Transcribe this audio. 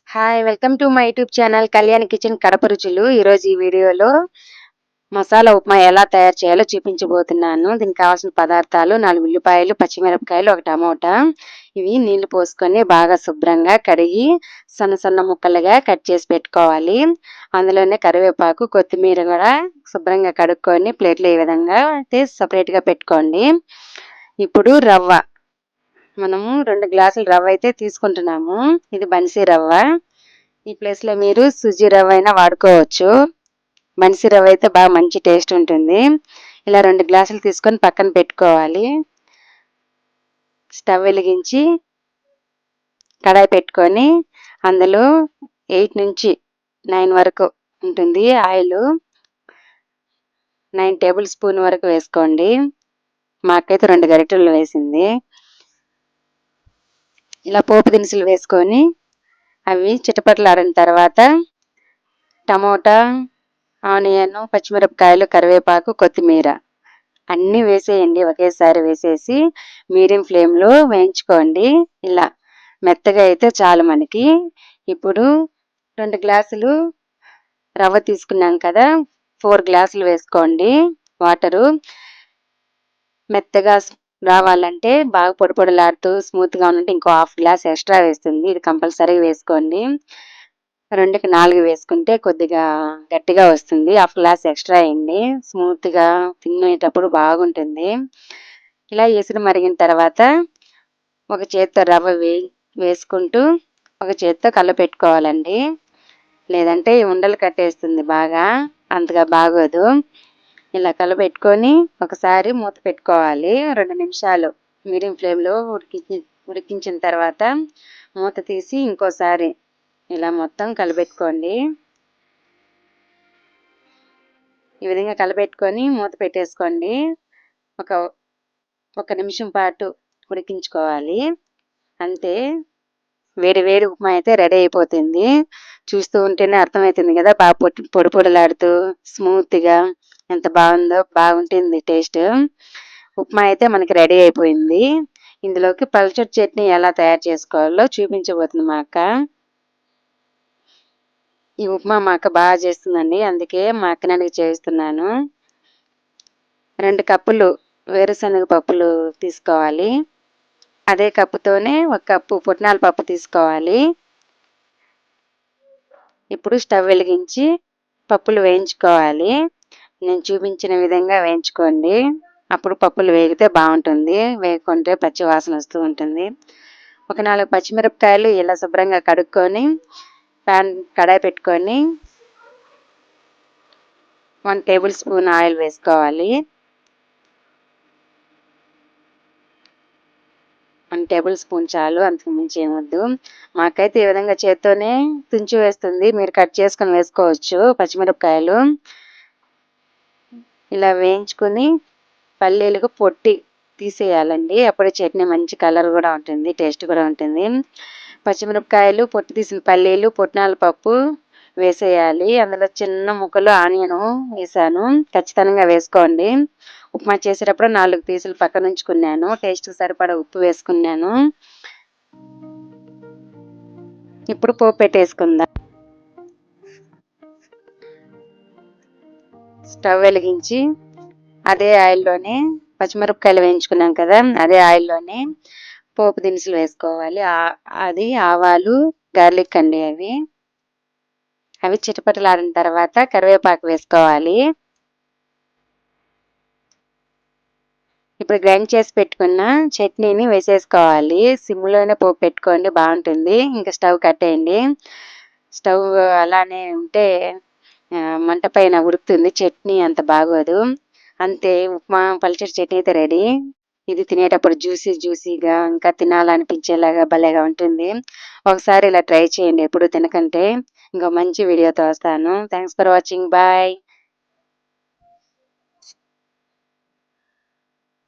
Hi! Welcome to my YouTube channel Kalyani kitchen Kadapa రుచులు. ఈరోజు ఈ వీడియోలో మసాలా ఉప్మా ఎలా తయారు చేయాలో చూపించబోతున్నాను. దీనికి కావాల్సిన పదార్థాలు 4 ఉల్లిపాయలు, పచ్చిమిరపకాయలు, 1 టమోటా. ఇవి నీళ్లు పోసుకొని బాగా శుభ్రంగా కడిగి సన్న సన్న ముక్కలుగా కట్ చేసి పెట్టుకోవాలి. అందులోనే కరివేపాకు, కొత్తిమీర కూడా శుభ్రంగా కడుక్కొని ప్లేట్లో ఈ విధంగా సెపరేట్‌గా పెట్టుకోండి. ఇప్పుడు రవ్వ. మనము 2 గ్లాసుల రవ్వ అయితే తీసుకుంటున్నాము. ఇది బన్సీ రవ్వ. ఈ ప్లేస్‌లో మీరు సుజీ రవ్వ అయినా వాడుకోవచ్చు. బన్సీ రవ్వ అయితే బాగా మంచి టేస్ట్ ఉంటుంది. ఇలా 2 గ్లాసులు తీసుకొని పక్కన పెట్టుకోవాలి. స్టవ్ వెలిగించి కడాయి పెట్టుకొని అందులో 8-9 వరకు ఉంటుంది ఆయిలు. 9 టేబుల్ స్పూన్ వరకు వేసుకోండి. మాకైతే 2 గరిటెలు వేసింది. ఇలా పోపు దినుసులు వేసుకొని అవి చిటపటలాడిన తర్వాత టమోటా, ఆనియన్, పచ్చిమిరపకాయలు, కరివేపాకు, కొత్తిమీర అన్నీ వేసేయండి. ఒకేసారి వేసేసి మీడియం ఫ్లేమ్లో వేయించుకోండి. ఇలా మెత్తగా అయితే చాలు మనకి. ఇప్పుడు 2 గ్లాసులు రవ్వ తీసుకున్నాం కదా, 4 గ్లాసులు వేసుకోండి వాటరు. మెత్తగా రావాలంటే బాగా పొడి పొడిలాడుతూ స్మూత్గా ఉంటే ఇంకో హాఫ్ గ్లాస్ ఎక్స్ట్రా వేస్తుంది. ఇది కంపల్సరీగా వేసుకోండి. 2కి 4 వేసుకుంటే కొద్దిగా గట్టిగా వస్తుంది. హాఫ్ గ్లాస్ ఎక్స్ట్రా వేయండి. స్మూత్గా తినేటప్పుడు బాగుంటుంది. ఇలా ఎసురు మరిగిన తర్వాత ఒక చేత్తో రవ్వ వేసుకుంటూ ఒక చేత్తో కలపెట్టుకోవాలండి. లేదంటే ఉండలు కట్టేస్తుంది బాగా, అంతగా బాగోదు. ఇలా కలపెట్టుకొని ఒకసారి మూత పెట్టుకోవాలి. 2 నిమిషాలు మీడియం ఫ్లేమ్లో ఉడికించిన తర్వాత మూత తీసి ఇంకోసారి ఇలా మొత్తం కలపెట్టుకోండి. ఈ విధంగా కలపెట్టుకొని మూత పెట్టేసుకోండి. ఒక నిమిషం పాటు ఉడికించుకోవాలి. అంతే, వేడి వేడి ఉప్మా అయితే రెడీ అయిపోతుంది. చూస్తూ ఉంటేనే అర్థమవుతుంది కదా, బాగా పొడి పొడిలాడుతూ స్మూత్గా ఎంత బాగుందో. బాగుంటుంది టేస్ట్. ఉప్మా అయితే మనకి రెడీ అయిపోయింది. ఇందులోకి పల్చటి చట్నీ ఎలా తయారు చేసుకోవాలో చూపించబోతుంది మా అక్క. ఈ ఉప్మా మా అక్క బాగా చేస్తుందండి, అందుకే మా అక్కని అడిగి చేస్తున్నాను. 2 కప్పులు వేరుశనగ పప్పులు తీసుకోవాలి. అదే కప్పుతోనే 1 కప్పు పుట్నాల పప్పు తీసుకోవాలి. ఇప్పుడు స్టవ్ వెలిగించి పప్పులు వేయించుకోవాలి. నేను చూపించిన విధంగా వేయించుకోండి. అప్పుడు పప్పులు వేగితే బాగుంటుంది. వేయకుంటే పచ్చి వాసన వస్తూ ఉంటుంది. ఒక 4 పచ్చిమిరపకాయలు ఇలా శుభ్రంగా కడుక్కొని కడాయి పెట్టుకొని 1 టేబుల్ స్పూన్ ఆయిల్ వేసుకోవాలి. 1 టేబుల్ స్పూన్ చాలు, అంతకు మించి ఏమొద్దు. మాకైతే ఈ విధంగా చేత్తోనే తుంచి వేస్తుంది. మీరు కట్ చేసుకొని వేసుకోవచ్చు పచ్చిమిరపకాయలు. ఇలా వేయించుకొని పల్లీలకు పొట్టి తీసేయాలండి. అప్పుడే చట్నీ మంచి కలర్ కూడా ఉంటుంది, టేస్ట్ కూడా ఉంటుంది. పచ్చిమిరపకాయలు, పొట్టు తీసిన పల్లీలు, పుట్నాల పప్పు వేసేయాలి. అందులో చిన్న ముక్కలు ఆనియన్ వేసాను. ఖచ్చితంగా వేసుకోండి. ఉప్మా చేసేటప్పుడు 4 పీసులు పక్కన ఉంచుకున్నాను. టేస్ట్కి సరిపడా ఉప్పు వేసుకున్నాను. ఇప్పుడు పోపు పెట్టేసుకుందాం. స్టవ్ వెలిగించి అదే ఆయిల్లోనే పచ్చిమిరపకాయలు వేయించుకున్నాం కదా, అదే ఆయిల్లోనే పోపు దినుసులు వేసుకోవాలి. అది ఆవాలు, గార్లిక్ అండి. అవి చిటపటలాడిన తర్వాత కరివేపాకు వేసుకోవాలి. ఇప్పుడు గ్రైండ్ చేసి పెట్టుకున్న చట్నీని వేసేసుకోవాలి. సిమ్లోనే పోపు పెట్టుకోండి, బాగుంటుంది. ఇంకా స్టవ్ కట్టేయండి. స్టవ్ అలానే ఉంటే మంట పైన ఉడుకుతుంది, చట్నీ అంత బాగోదు. అంతే, ఉప్మా పల్చడి చట్నీ అయితే రెడీ. ఇది తినేటప్పుడు జ్యూసీగా ఇంకా తినాలనిపించేలాగా భలేగా ఉంటుంది. ఒకసారి ఇలా ట్రై చేయండి, ఎప్పుడు తినకంటే. ఇంకో మంచి వీడియోతో వస్తాను. Thanks for watching. బాయ్.